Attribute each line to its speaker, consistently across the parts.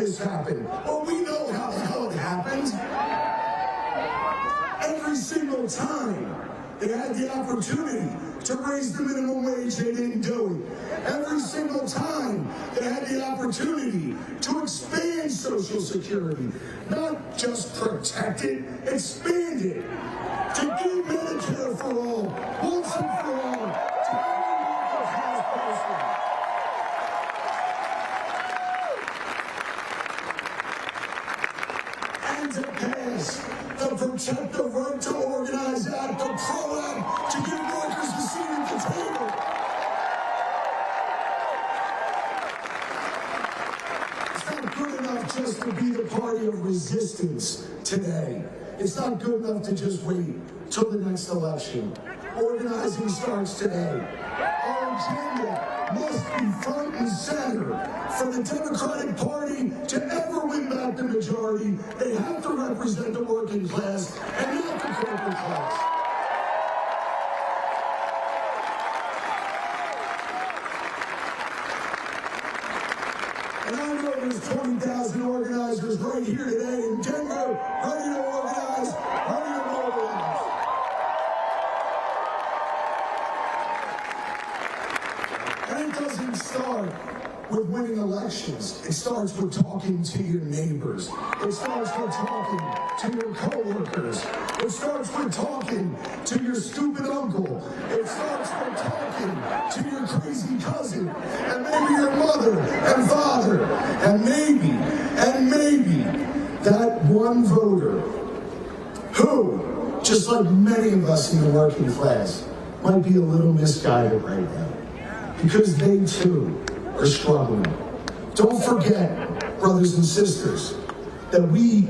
Speaker 1: this happen? Well, we know how the hell it happened. Every single time they had the opportunity to raise the minimum wage, they didn't do it. Every single time they had the opportunity to expand Social Security, not just protect it, expand it, to give Medicare for all, once and for all, to every working-class person. And to pass the Protect the Right to Organize Act, the PRO Act, to give workers a seat at the table. It's not good enough just to be the party of resistance today. It's not good enough to just wait till the next election. Organizing starts today. Our agenda must be front and center. For the Democratic Party to ever win back the majority, they have to represent the working class and not the corporate class. And I know there's 20,000 organizers right here today in Denver, ready to organize, ready to mobilize. And it doesn't start with winning elections. It starts with talking to your neighbors. It starts with talking to your coworkers. It starts with talking to your stupid uncle. It starts with talking to your crazy cousin, and maybe your mother and father, and maybe that one voter who, just like many of us in the working class, might be a little misguided right now, because they too are struggling. Don't forget, brothers and sisters, that we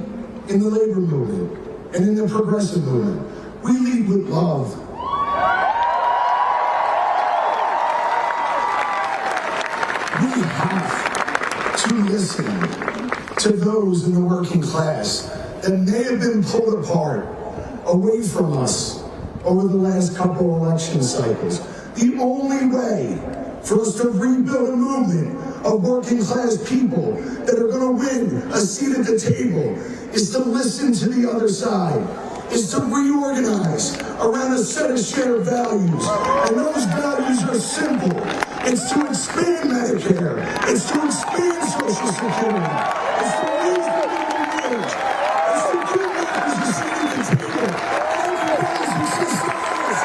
Speaker 1: in the labor movement and in the progressive movement, we lead with love. We have to listen to those in the working class that may have been pulled apart, away from us over the last couple election cycles. The only way for us to rebuild a movement of working class people that are going to win a seat at the table is to listen to the other side, is to reorganize around a set of shared values. And those values are simple. It's to expand Medicare. It's to expand Social Security. It's to raise the minimum wage. It's to give workers a seat at the table. And brothers and sisters,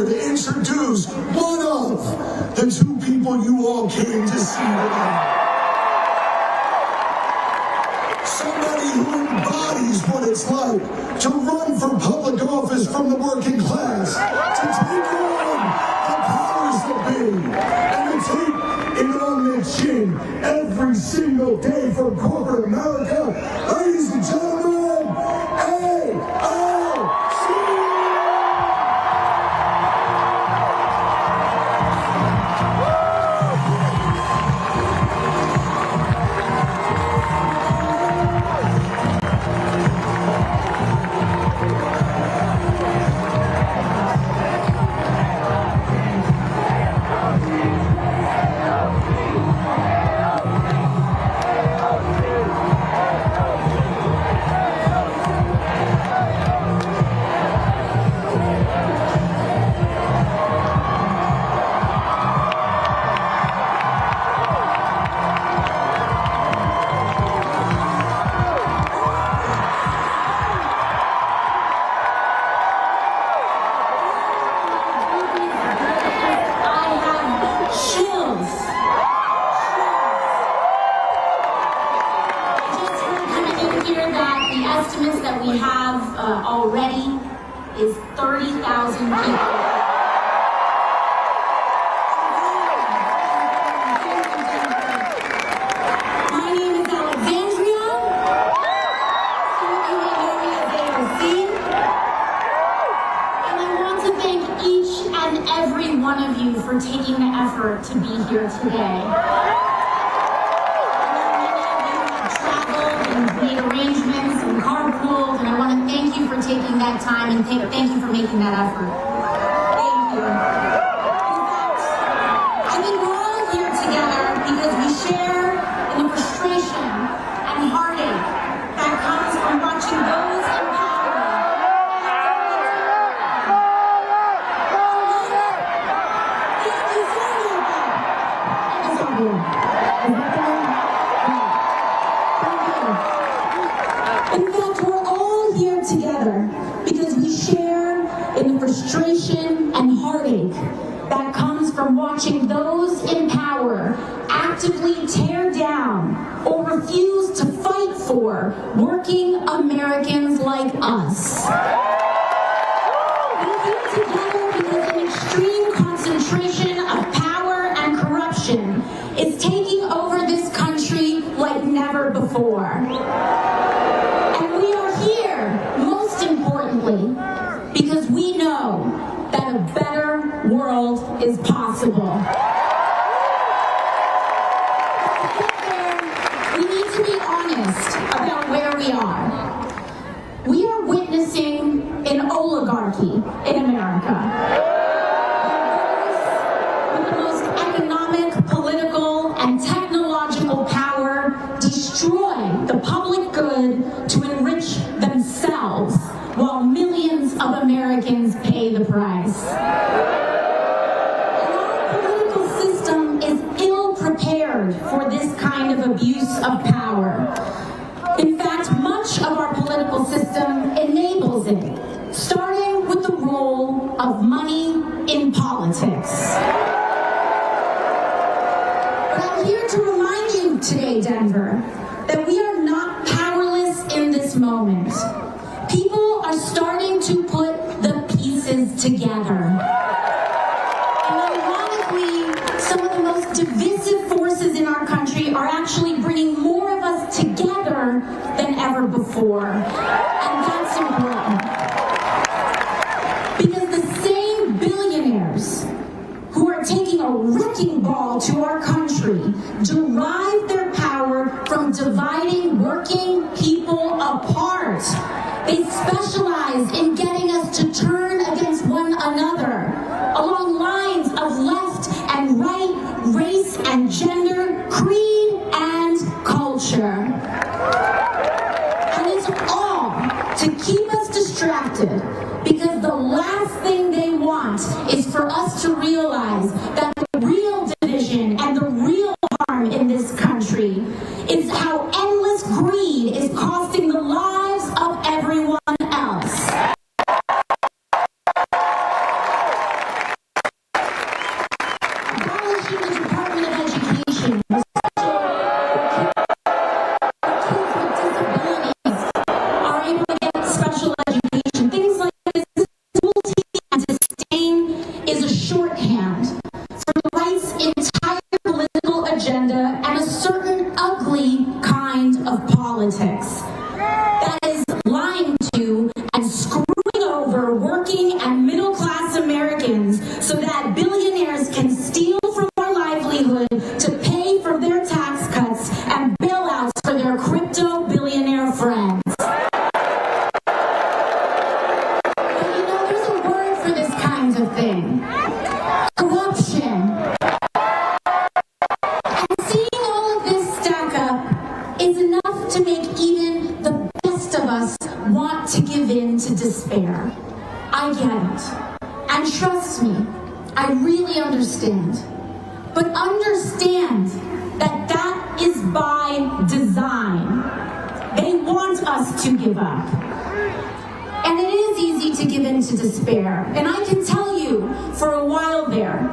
Speaker 1: to introduce one of the two people you all came to see today. Somebody who embodies what it's like to run for public office from the working class, to take on the powers that be, and to take it on their chin every single day for corporate America. Ladies and gentlemen, AOC!
Speaker 2: Estimates that we have already is 30,000 people. My name is Alexandria. You may know me as AOC. And I want to thank each and every one of you for taking the effort to be here today. Made arrangements and carpooled and taking that time, and thank you for making that effort. Thank you. In fact, I think we're all here together because we share in the frustration and heartache that comes from watching those in power. Thank you so much. Thank you. In fact, we're all here together because we share in the frustration and heartache that comes from watching those in power actively tear down or refuse to fight for working Americans like us. We're here together because an extreme concentration of power and corruption is taking over this country like never before. Because we know that a better world is possible. To get there, we need to be honest about where we are. We are witnessing an oligarchy in America. With the most economic, political, and technological power destroy the public good to enrich themselves, while millions of Americans pay the price. And our political system is ill-prepared for this kind of abuse of power. In fact, much of our political system enables it, starting with the role of money in politics. But I'm here to remind you today, Denver, that we are not powerless in this moment. People are starting to put the pieces together. And ironically, some of the most divisive forces in our country are actually bringing more of us together than ever before. And that's important. Because the same billionaires who are taking a wrecking ball to our country derive their power from dividing working people apart. They specialize in getting us to turn against one another along lines of left and right, race and gender, creed and culture. And it's all to keep us distracted because the last thing they want is for us to realize that the real division and the real harm in this country is how endless greed is costing the lives of everyone else. Abolishing the Department of Education, kids with disabilities are able to get special education. Things like this, cruelty and disdain is a shorthand for the right's entire political agenda and a certain ugly kind of politics that is lying to and screwing over working and middle-class Americans so that billionaires can steal from our livelihood to pay for their tax cuts and bailouts for their crypto billionaire friends. But you know, there's a word for this kind of thing. Corruption. And seeing all of this stack up is enough to make even the best of us want to give in to despair. I get it. And trust me, I really understand. But understand that that is by design. They want us to give up. And it is easy to give in to despair. And I can tell you, for a while there,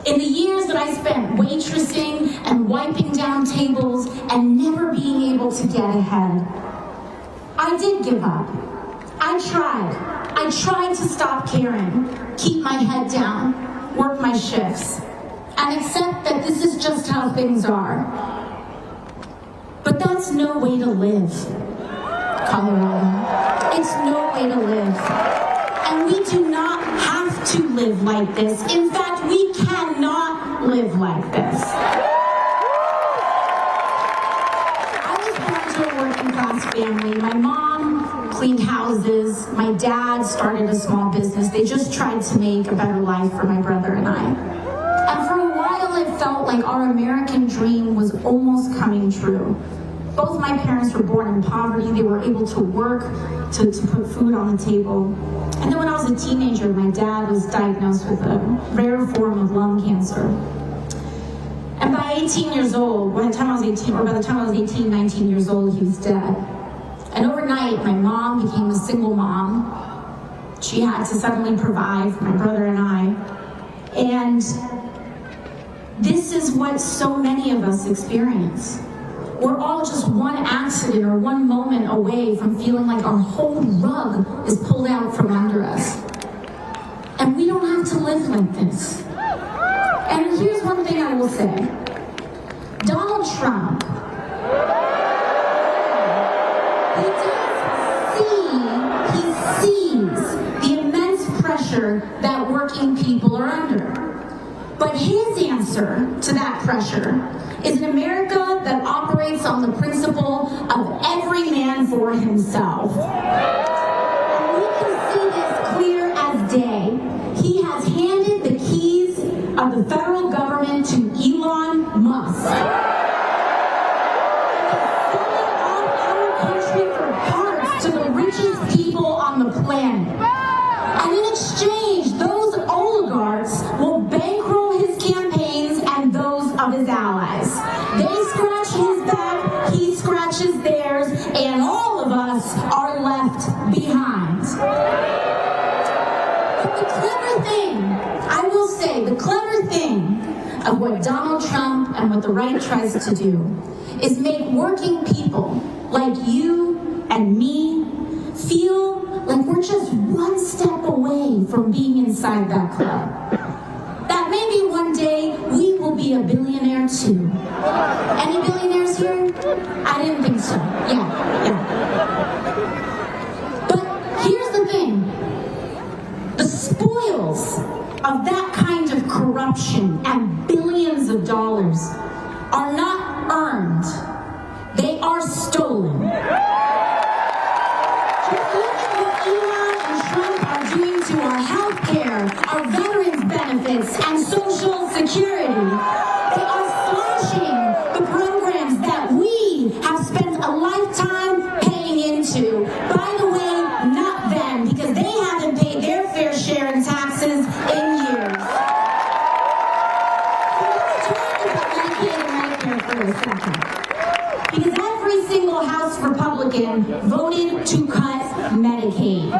Speaker 2: in the years that I spent waitressing and wiping down tables and never being able to get ahead, I did give up. I tried. I tried to stop caring, keep my head down, work my shifts, and accept that this is just how things are. But that's no way to live, Colorado. It's no way to live. And we do not have to live like this. In fact, we cannot live like this. I was born to a working class family. My mom cleaned houses. My dad started a small business. They just tried to make a better life for my brother and I. And for a while, it felt like our American dream was almost coming true. Both my parents were born in poverty. They were able to work to put food on the table. And then when I was a teenager, my dad was diagnosed with a rare form of lung cancer. And by 18 years old, by the time I was 18, 19 years old, he was dead. And overnight, my mom became a single mom. She had to suddenly provide for my brother and I. And this is what so many of us experience. We're all just one accident or one moment away from feeling like our whole rug is pulled out from under us. And we don't have to live like this. And here's one thing I will say. Donald Trump, he sees the immense pressure that working people are under. But his answer to that pressure is an America that operates on the principle of every man for himself. And we can see this clear as day. He has handed the keys of the federal government to Elon Musk. He's selling off our country for parts to the richest people on the planet. And in exchange, those oligarchs will bankroll his campaigns and those of his allies. They scratch his back, he scratches theirs, and all of us are left behind. But the clever thing, I will say, the clever thing of what Donald Trump and what the right tries to do is make working people like you and me feel like we're just one step away from being inside that club. That maybe one day we will be a billionaire too. Any billionaires here? I didn't think so. Yeah. But here's the thing. The spoils of that kind of corruption and billions of dollars are not earned. They are stolen. Just look at what Elon and Trump are doing to our health care, our veterans benefits, and Social Security. They are slashing the programs that we have spent a lifetime paying into. By the way, not them, because they haven't paid their fair share in taxes in years. So let's talk about Medicaid and Medicare for a second. Because every single House Republican voted to cut Medicaid.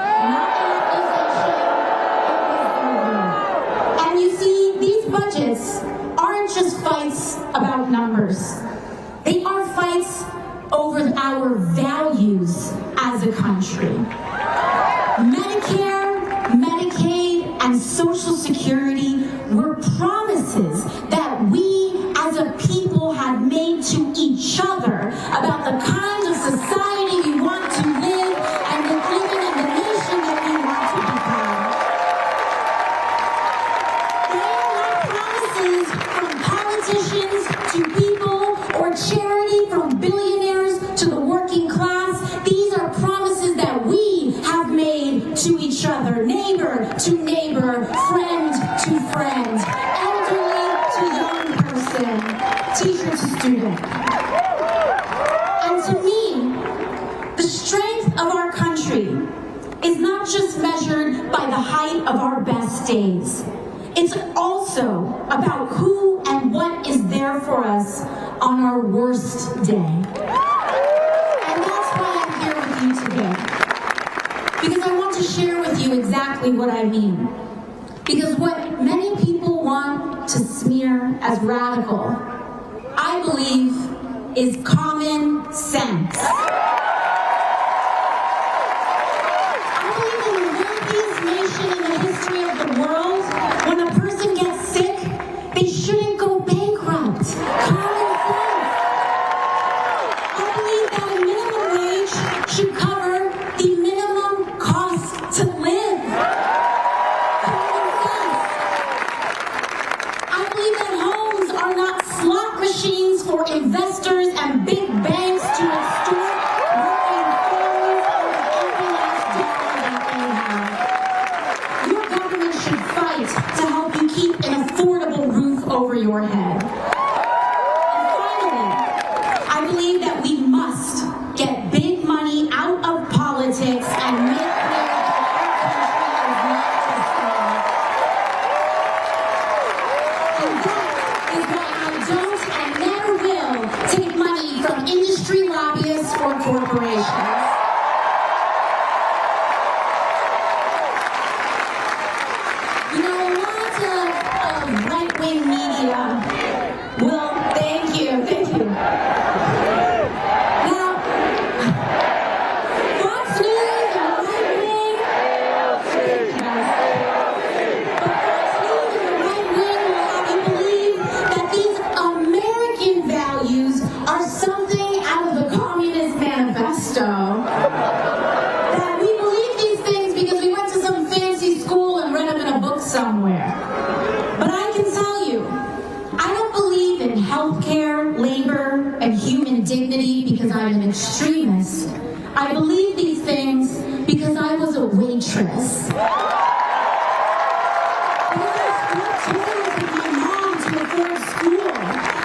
Speaker 2: And you see, these budgets aren't just fights about numbers. They are fights over our values as a country. Medicare, Medicaid, and Social Security were promises that we as a people have made to each other about the kind of society we want to live and the living and the nation that we want to become. They are not promises from politicians to people or charity from billionaires to the working class. These are promises that we have made to each other, neighbor to neighbor, friend to friend, elderly to young person, teacher to student. And to me, the strength of our country is not just measured by the height of our best days. It's also about who and what is there for us on our worst day. And that's why I'm here with you today. Because I want to share with you exactly what I mean. Because what many people want to smear as radical, I believe, is common sense. I believe in the wealthiest nation in the history of the world, when a person gets sick, they shouldn't go bankrupt. Common sense. I believe that a minimum wage should cover the minimum cost to live. Common sense. I believe that homes are not slot machines for investors and big banks to extort working families out of every over your head. And finally, I believe that we must get big money out of politics and make clear that our country is not to stay. And that is why I don't and never will take money from industry lobbyists or corporations. You know, a lot of right-wing media will, thank you. Now, Fox News and right-wing, but Fox News and the right-wing will have you believe that these American values are something out of the Communist Manifesto. That we believe these things because we went to some fancy school and read them in a book somewhere. But I can tell you, I don't believe in healthcare, labor, and human dignity because I'm an extremist. I believe these things because I was a waitress. Because I worked with my mom to afford school.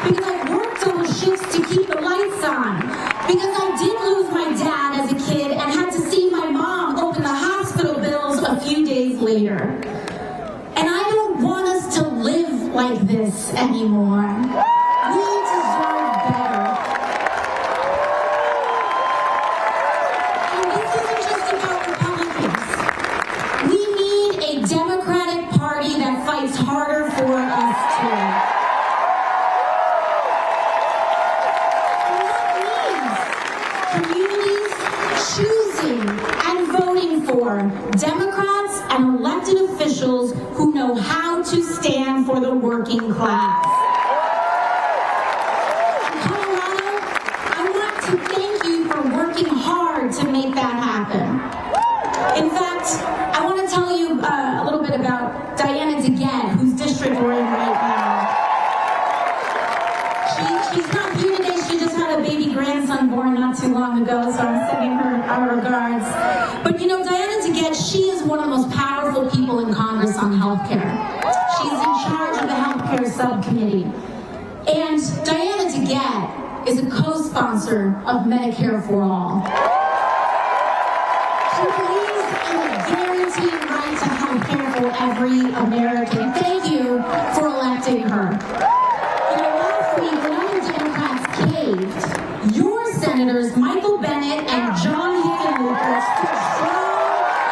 Speaker 2: Because I worked double shifts to keep the lights on. Because I did lose my dad as a kid and had to see my mom open the hospital bills a few days later. And I don't want us to live like this anymore. We deserve better. And this isn't just about Republicans. We need a Democratic Party that fights harder for us too. And that means communities choosing and voting for Democrats and elected officials who know how to stand for the working class. In Colorado, I want to thank you for working hard to make that happen. In fact, I want to tell you a little bit about Diana DeGette, whose district we're in right now. She's not here today. She just had a baby grandson born not too long ago, so I'm sending her our regards. But you know, Diana DeGette, she is one of the most powerful people in Congress on healthcare. She's in charge of the healthcare subcommittee. And Diana DeGette is a co-sponsor of Medicare for All. She believes in the guaranteed right to healthcare for every American. Thank you for electing her. You know, last week, when other Democrats caved, your senators, Michael Bennett and John Hickenlooper, stood strong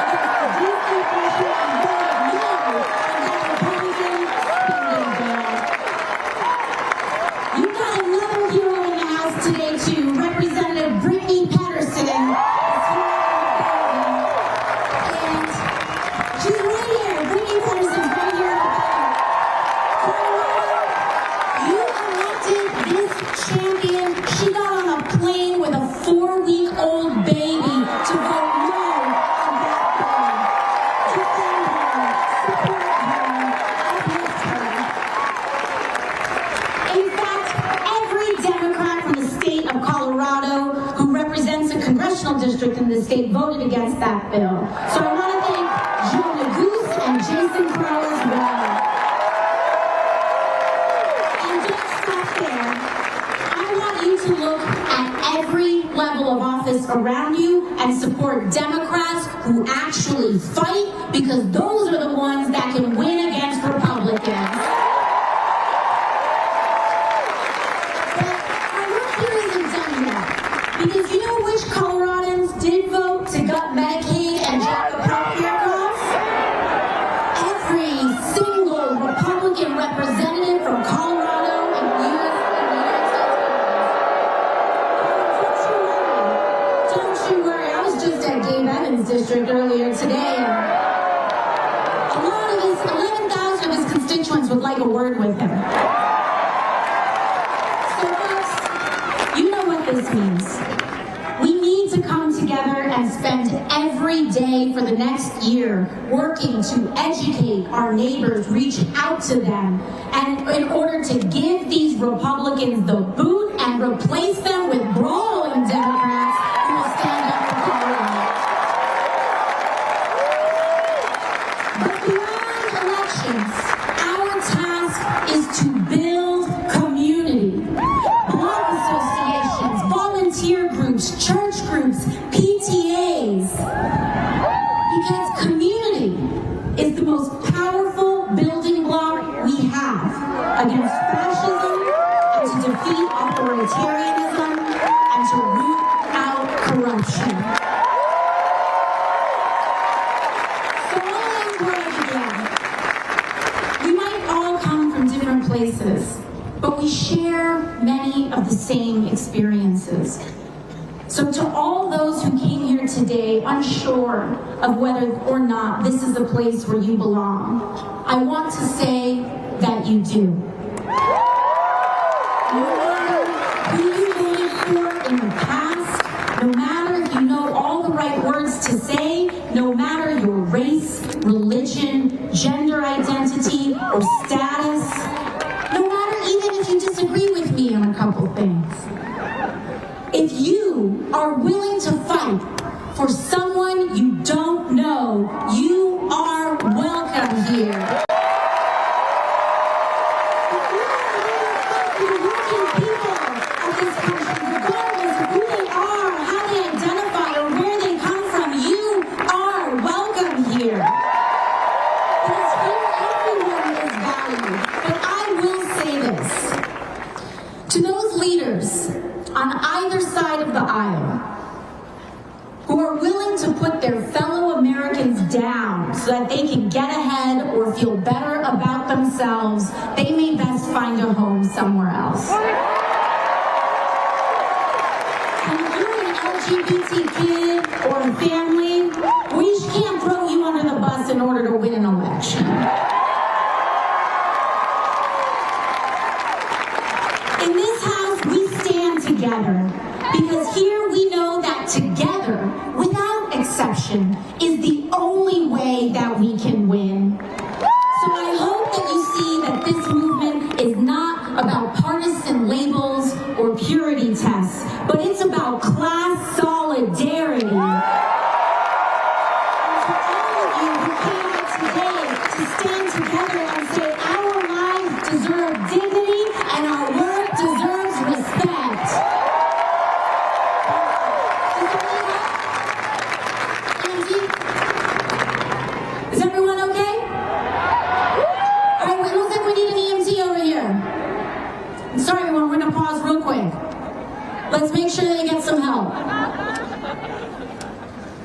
Speaker 2: against the deportation and voted no on that Republican spending bill. You've got another hero in the House today, too. Representative Brittany Patterson is here in the building. And she's right here. Brittany Patterson's right here in the building. You elected this champion. She got on a plane with a 4-week-old baby to vote no on that bill. Defend her, support her, uplift her. In fact, every Democrat from the state of Colorado who represents a congressional district in the state voted against that bill. So I want to thank Joe Neguse and Jason Crow as well. And don't stop there. I want you to look at every level of office around you and support Democrats who actually fight, because those are the ones that can win against Republicans. But our work here isn't done yet, because you know which Coloradans did vote to gut Medicaid and jack up healthcare costs? Every single Republican representative from Colorado and the United States. Don't you worry. I was just at Gabe Evans' district earlier today, and a lot of his 11,000 of his constituents would like a word with him. So folks, you know what this means. We need to come together and spend every day for the next year working to educate our neighbors, reach out to them, and in order to give these Republicans the boot and replace them with brawling Democrats who will stand up for Colorado. But beyond elections, our task is to build against fascism and to defeat authoritarianism and to root out corruption. So all I'm going to begin. We might all come from different places, but we share many of the same experiences. So to all those who came here today unsure of whether or not this is a place where you belong, I want to say that you do. No matter who you voted for in the past, no matter if you know all the right words to say, no matter your race, religion, gender identity, or status, no matter even if you disagree with me on a couple things. If you are willing to fight for someone you don't know, you are welcome here. If you are willing to fight for the working people of this country, regardless of who they are, how they identify, or where they come from, you are welcome here. Because here everyone is valued. But I will say this. To those leaders on either side of the aisle who are willing to put their fellow Americans down so that they can get ahead or feel better about themselves, they may best find a home somewhere else. And if you're an LGBT kid or a family, we can't throw you under the bus in order to win an election. In this house, we stand together because here we know that together, without exception, is the only way that we can win. So I hope that you see that this movement is not about partisan labels or purity tests, but it's about class solidarity. And to all of you who came here today to stand together and say our lives deserve dignity and our work deserves respect. Is everyone okay? All right, it looks like we need an EMT over here. I'm sorry, everyone, we're going to pause real quick. Let's make sure they get some help.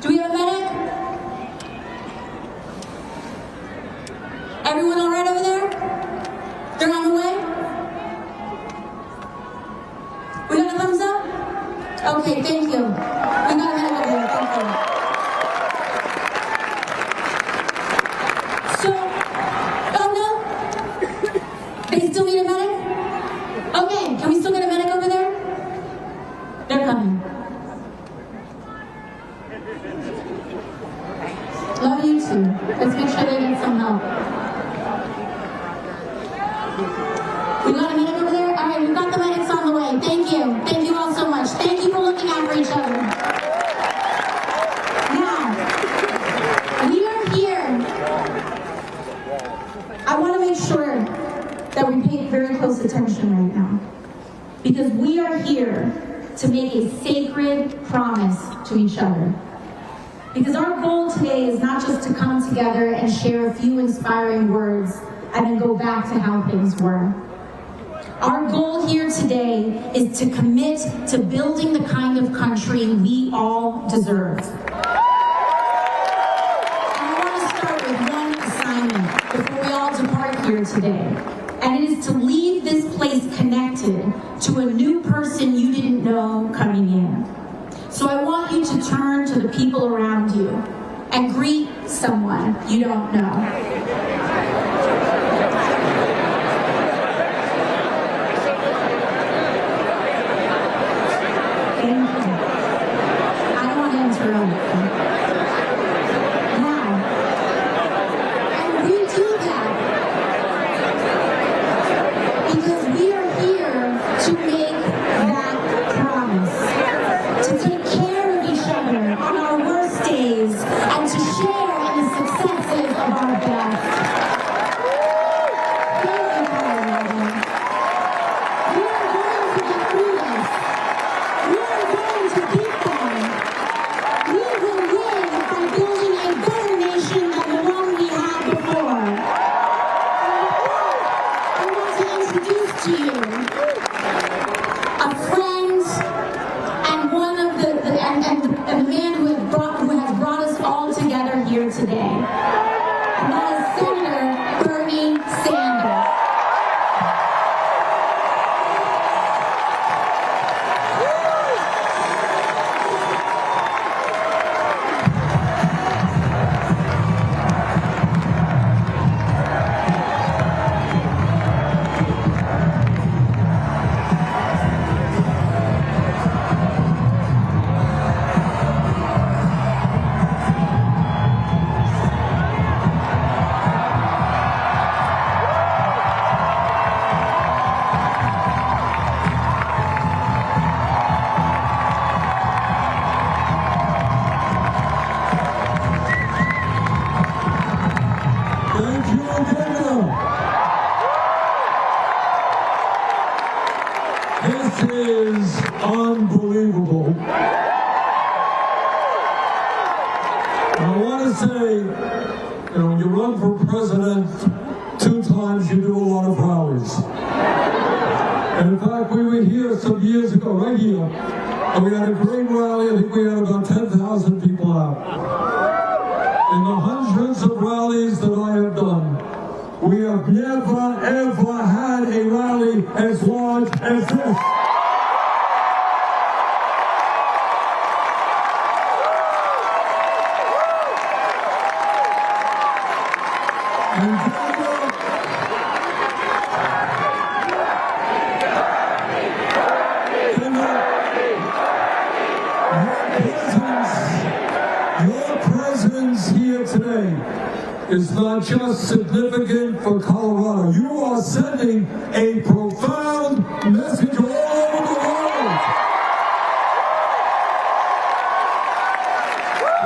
Speaker 2: Do we have a medic? Everyone all right over there? They're on the way? We got a thumbs up? Okay, thank you. We got a medic over there, thank you. So, oh no? They still need a medic? Okay, can we still get a medic over there? They're coming. Love you too. Let's make sure they get some help. We got a medic over there? All right, we've got the medics on the way. Thank you. Thank you all so much. Thank you for looking out for each other. Now, we are here. I want to make sure that we pay very close attention right now. Because we are here to make a sacred promise to each other. Because our goal today is not just to come together and share a few inspiring words and then go back to how things were. Our goal here today is to commit to building the kind of country we all deserve. And I want to start with one assignment before we all depart here today. And it is to leave this place connected to a new person you didn't know coming in. So I want you to turn to the people around you and greet someone you don't know. Thank you. I don't want to interrupt. Now, and we do that because we are here to make that promise, to take care of each other on our worst days, and to share in the successes of our best. to you, a friend, and one of the man who has brought us all together here today. And that is Senator Bernie Sanders.
Speaker 3: This is unbelievable. I want to say, when you run for president 2 times, you do a lot of rallies. And in fact, we were here some years ago, right here, and we had a great rally. I think we had about 10,000 people out. In the hundreds of rallies that I have done, we have never, ever had a rally as large as this. Your presence here today is not just significant for Colorado. You are sending a profound message all over the world.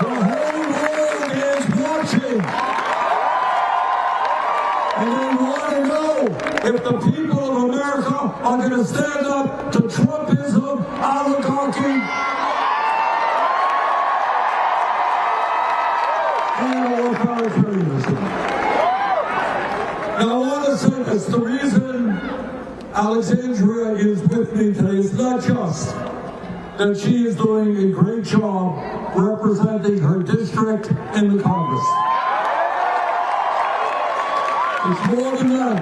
Speaker 3: The whole world is watching. And they want to know if the people of America are going to stand up to Trumpism, oligarchy, and authoritarianism. Now I want to say this, the reason Alexandria is with me today is not just that she is doing a great job representing her district in the Congress. It's more than that.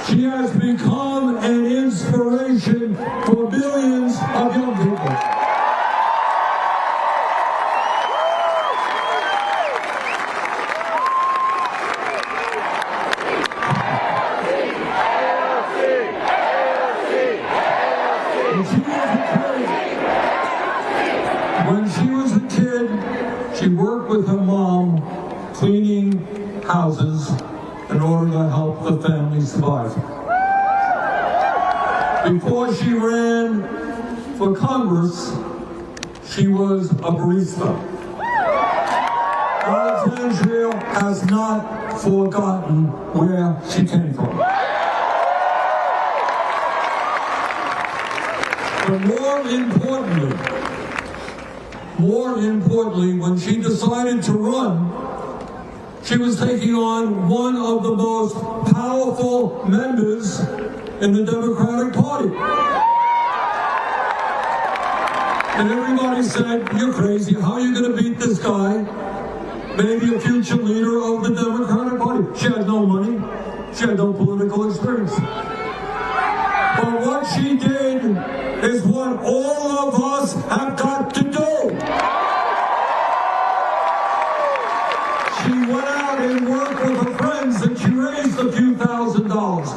Speaker 3: She has become an inspiration for millions of young people. When she was a kid, she worked with her mom cleaning houses in order to help the family survive. Before she ran for Congress, she was a barista. Alexandria has not forgotten where she came from. But more importantly, when she decided to run, she was taking on one of the most powerful members in the Democratic Party. And everybody said, "You're crazy, how are you going to beat this guy? Maybe a future leader of the Democratic Party." She had no money, she had no political experience. But what she did is what all of us have got to do. She went out and worked with her friends and she raised a few $1,000s.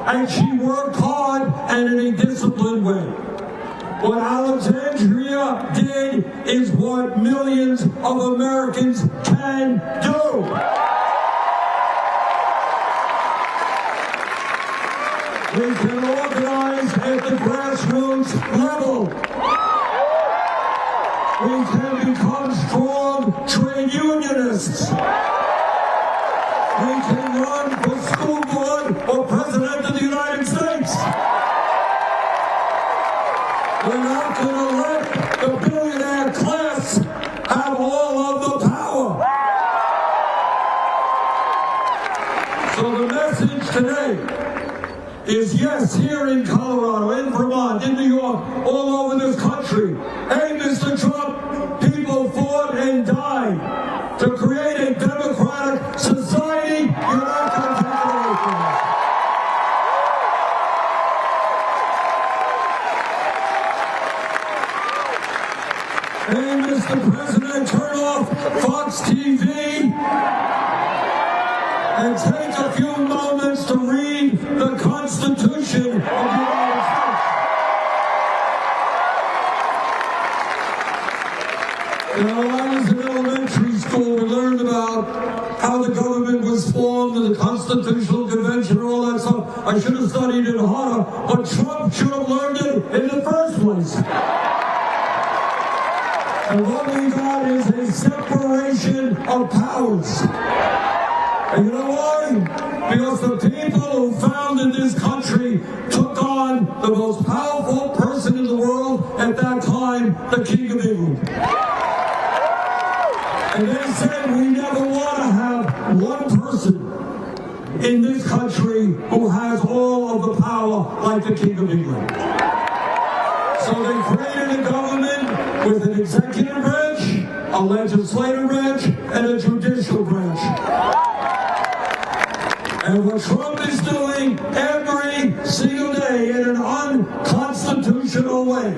Speaker 3: And she worked hard and in a disciplined way. What Alexandria did is what millions of Americans can do. We can organize at the grassroots level. We can become strong trade unionists. We can run for school board or president of the United States. We're not going to let the billionaire class have all of the power. So the message today is yes, here in Colorado, in Vermont, in New York, all over this country. Hey, Mr. Trump, people fought and died to create a democratic society. You're not going to take it away from us. Hey, Mr. President, turn off Fox TV and take a few moments to read the Constitution of the United States. You know, when I was in elementary school, we learned about how the government was formed and the Constitutional Convention and all that stuff. I should have studied it harder, but Trump should have learned it in the first place. And what we got is a separation of powers. And you know why? Because the people who founded this country took on the most powerful person in the world at that time, the King of England. And they said we never want to have one person in this country who has all of the power like the King of England. So they created a government with an executive branch, a legislative branch, and a judicial branch. And what Trump is doing every single day in an unconstitutional way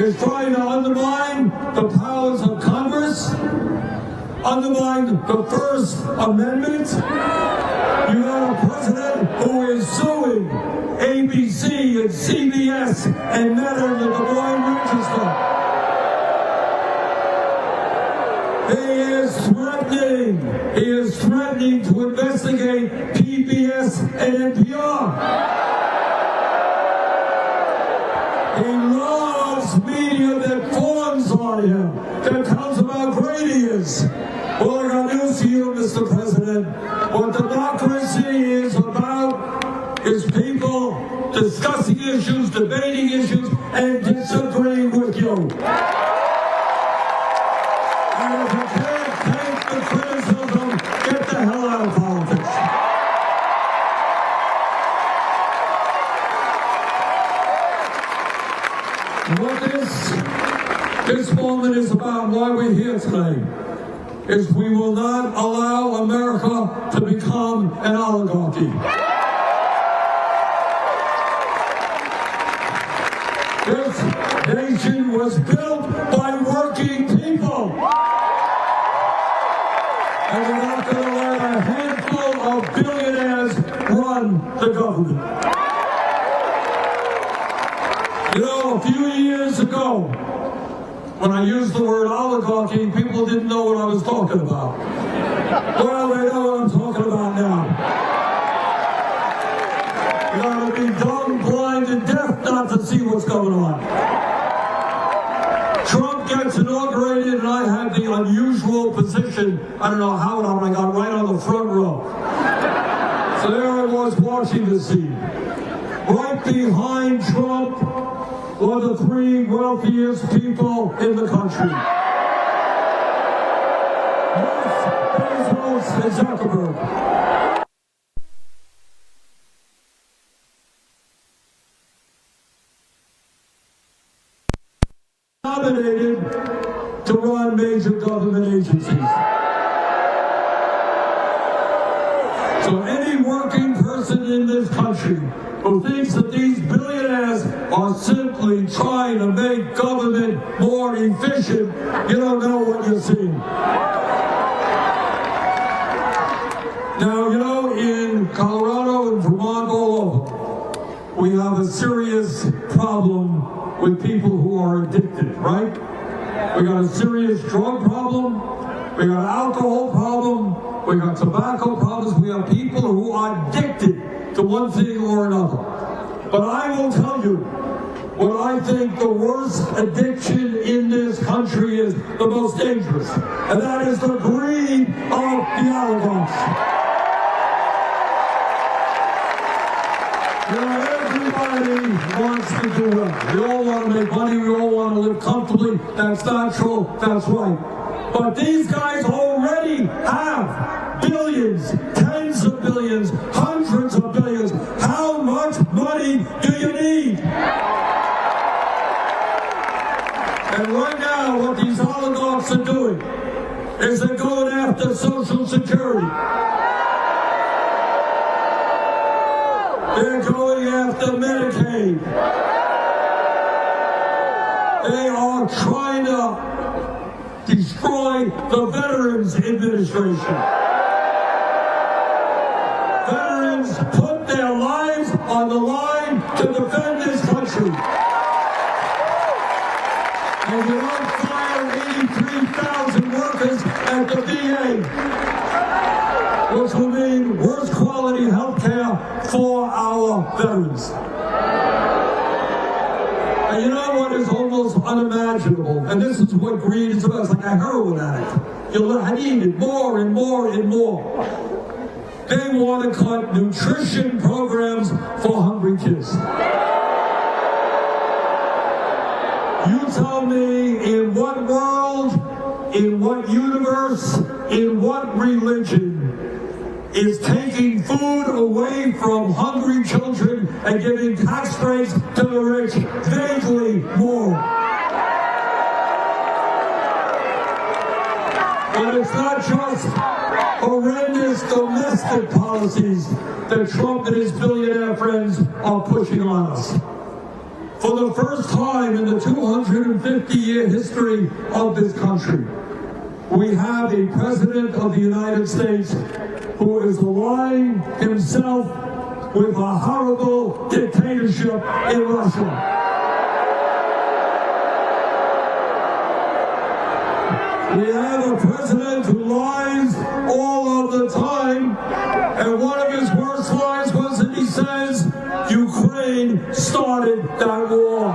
Speaker 3: is trying to undermine the powers of Congress, undermine the First Amendment. You have a president who is suing ABC and CBS and Meta and the Des Moines Register. He is threatening to investigate PBS and NPR. He loves media that fawns on him, that tells him how great he is. Well, I got news for you, Mr. President. What democracy is about is people discussing issues, debating issues, and disagreeing with you. And if you can't take the criticism, get the hell out of politics. And what this moment is about, why we're here today, is we will not allow America to become an oligarchy. This nation was built by working people. And we're not going to let a handful of billionaires run the government. You know, a few years ago, when I used the word oligarchy, people didn't know what I was talking about. Well, they know what I'm talking about now. You gotta be dumb, blind, and deaf not to see what's going on. Trump gets inaugurated, and I had the unusual position, I don't know how I got right on the front row. So there I was watching the scene. Right behind Trump were the three wealthiest people in the country. Bezos and Zuckerberg. Nominated to run major government agencies. So any working person in this country who thinks that these billionaires are simply trying to make government more efficient, you don't know what you're seeing. Now, you know, in Colorado and Vermont, all over, we have a serious problem with people who are addicted, right? We got a serious drug problem, we got an alcohol problem, we got tobacco problems, we have people who are addicted to one thing or another. But I will tell you, what I think the worst addiction in this country is, the most dangerous, and that is the greed of the oligarchs. You know, everybody wants to do well. We all want to make money, we all want to live comfortably. That's natural, that's right. But these guys already have billions, tens of billions, hundreds of billions. How much money oligarchs are doing is they're going after Social Security. They're going after Medicaid. They are trying to destroy the Veterans Administration. Veterans put their lives on the line to defend this country. And you don't fire 83,000 workers at the VA, which will mean worse quality health care for our veterans. And you know what is almost unimaginable? And this is what greed is about. It's like a heroin addict. You'll need it more and more and more. They want to cut nutrition programs for hungry kids. You tell me in what world, in what universe, in what religion is taking food away from hungry children and giving tax breaks to the rich vaguely moral? And it's not just horrendous domestic policies that Trump and his billionaire friends are pushing on us. For the first time in the 250-year history of this country, we have a president of the United States who is aligning himself with a horrible dictatorship in Russia. We have a president who lies all of the time, and one of his worst lies was that he says Ukraine started that war.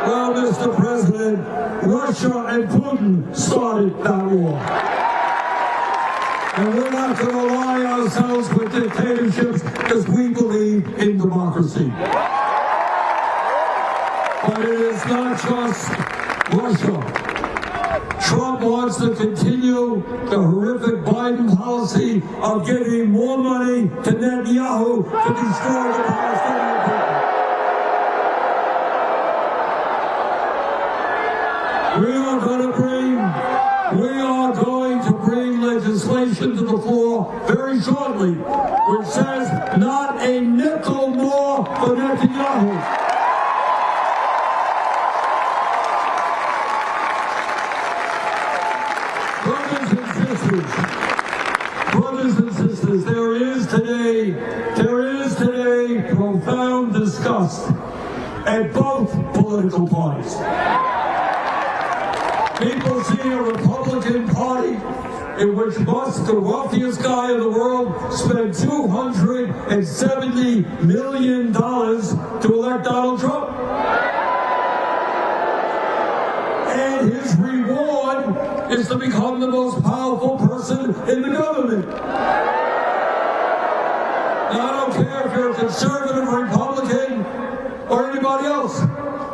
Speaker 3: Well, Mr. President, Russia and Putin started that war. And we're not going to ally ourselves with dictatorships because we believe in democracy. But it is not just Russia. Trump wants to continue the horrific Biden policy of giving more money to Netanyahu to destroy the Palestinian people. We are going to bring legislation to the floor very shortly, which says not a nickel more for Netanyahu. Brothers and sisters, there is today profound disgust at both political parties. People see a Republican Party in which Musk, the wealthiest guy in the world, spent $270 million to elect Donald Trump. And his reward is to become the most powerful person in the government. Now, I don't care if you're a conservative, Republican, or anybody else.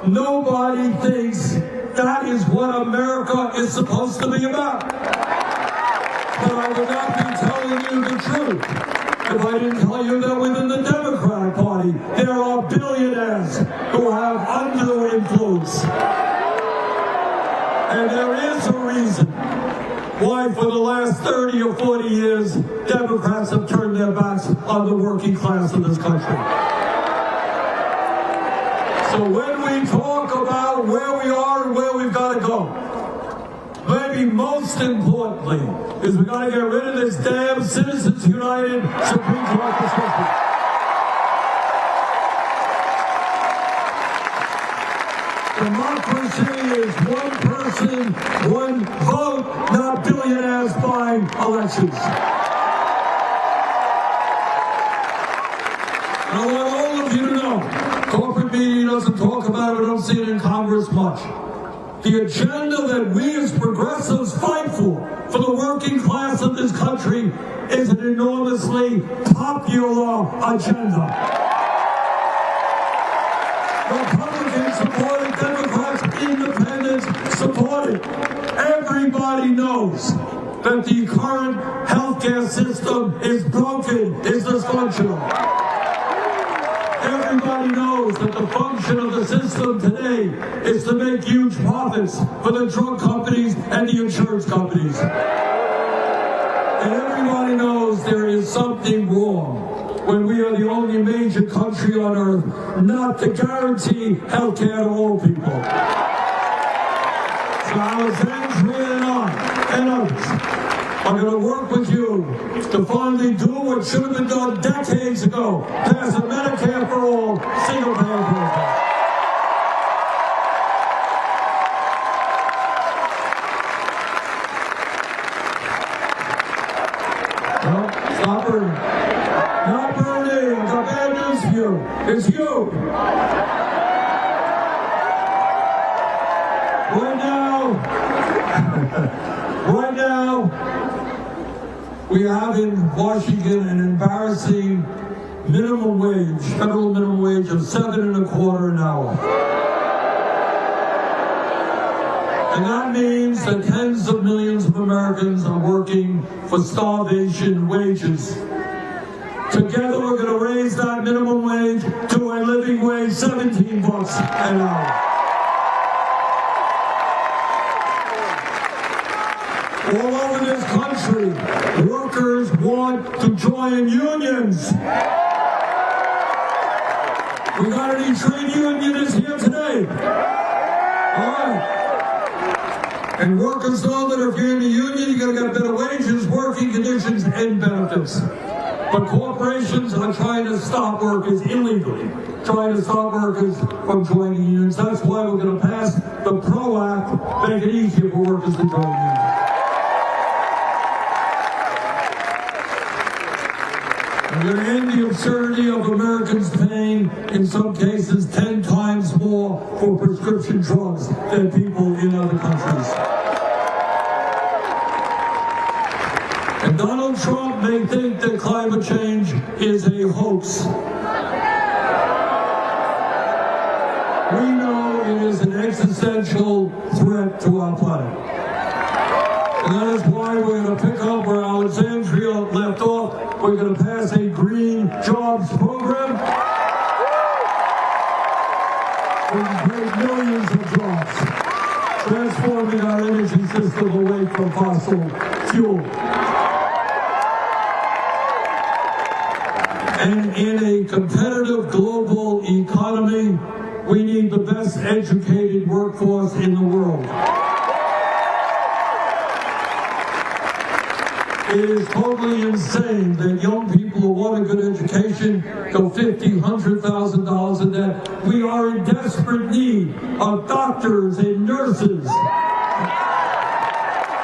Speaker 3: Nobody thinks that is what America is supposed to be about. But I would not be telling you the truth if I didn't tell you that within the Democratic Party, there are billionaires who have undue influence. And there is a reason why for the last 30 or 40 years, Democrats have turned their backs on the working class of this country. So when we talk about where we are and where we've got to go, maybe most importantly is we've got to get rid of this damn Citizens United Supreme Court decision. Democracy is one person, one vote, not billionaires buying elections. And I want all of you to know, corporate media doesn't talk about it, we don't see it in Congress much. The agenda that we as progressives fight for the working class of this country, is an enormously popular agenda. Republicans support it, Democrats, independents support it. Everybody knows that the current healthcare system is broken, is dysfunctional. everybody knows that the function of the system today is to make huge profits for the drug companies and the insurance companies. And everybody knows there is something wrong when we are the only major country on earth not to guarantee health care to all people. So Alexandria and I and others are going to work with you to finally do what should have been done decades ago, pass a Medicare for all, single-payer program. Well, stop burning. Not burning. I've got bad news for you. It's you. Right now, we have in Washington an embarrassing minimum wage, federal minimum wage of $7.25 an hour. And that means that tens of millions of Americans are working for starvation wages. Together we're going to raise that minimum wage to a living wage, $17 an hour. All over this country, workers want to join unions. We got any trade unionists here today? All right. And workers know that if you're in a union, you're going to get better wages, working conditions, and benefits. But corporations are trying to stop workers illegally, trying to stop workers from joining unions. That's why we're going to pass the PRO Act, make it easier for workers to join unions. We're going to end the absurdity of Americans paying, in some cases, 10 times more for prescription drugs than people in other countries. And Donald Trump may think that climate change is a hoax. We know it is an existential threat to our planet. And that is why we're going to pick up where Alexandria left off. We're going to pass a green jobs program. We can create millions of jobs, transforming our energy system away from fossil fuel. And in a competitive global economy, we need the best educated workforce in the world. It is totally insane that young people who want a good education go $50,000, $100,000 in debt. We are in desperate need of doctors and nurses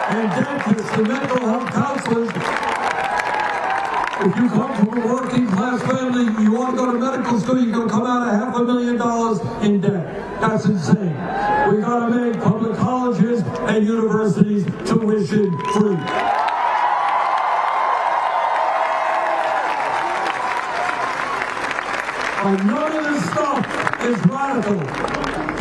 Speaker 3: and dentists and mental health counselors. If you come from a working class family, you want to go to medical school, you're going to come out of $500,000 in debt. That's insane. We got to make public colleges and universities tuition free. And none of this stuff is radical.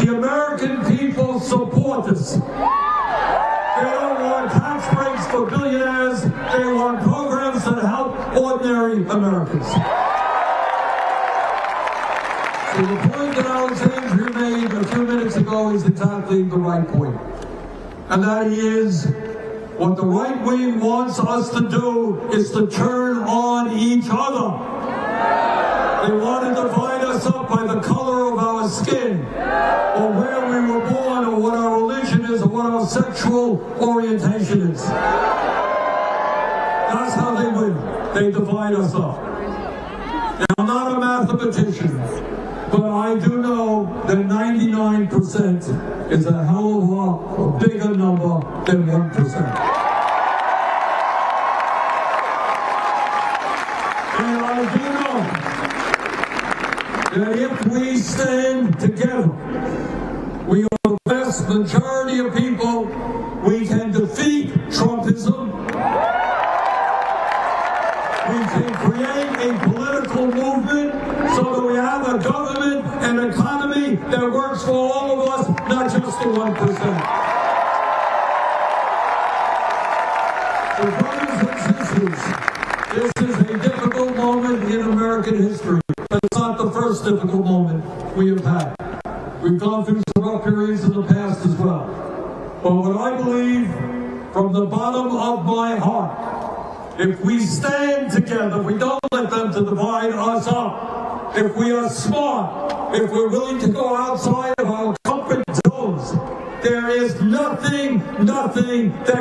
Speaker 3: The American people support this. They don't want tax breaks for billionaires. They want programs that help ordinary Americans. So the point that Alexandria made a few minutes ago is exactly the right point. And that is, what the right wing wants us to do is to turn on each other. They want to divide us up by the color of our skin, or where we were born, or what our religion is, or what our sexual orientation is. That's how they win. They divide us up. Now, I'm not a mathematician, but I do know that 99% is a hell of a bigger number than 1%. And I do know that if we stand together, we are the vast majority of people, we can defeat Trumpism. We can create a political movement so that we have a government and economy that works for all of us, not just the 1%. So brothers and sisters, this is a difficult moment in American history. It's not the first difficult we have had. We've gone through some rough periods in the past as well. But what I believe from the bottom of my heart, if we stand together, we don't let them to divide us up. If we are smart, if we're willing to go outside of our comfort zones, there is nothing that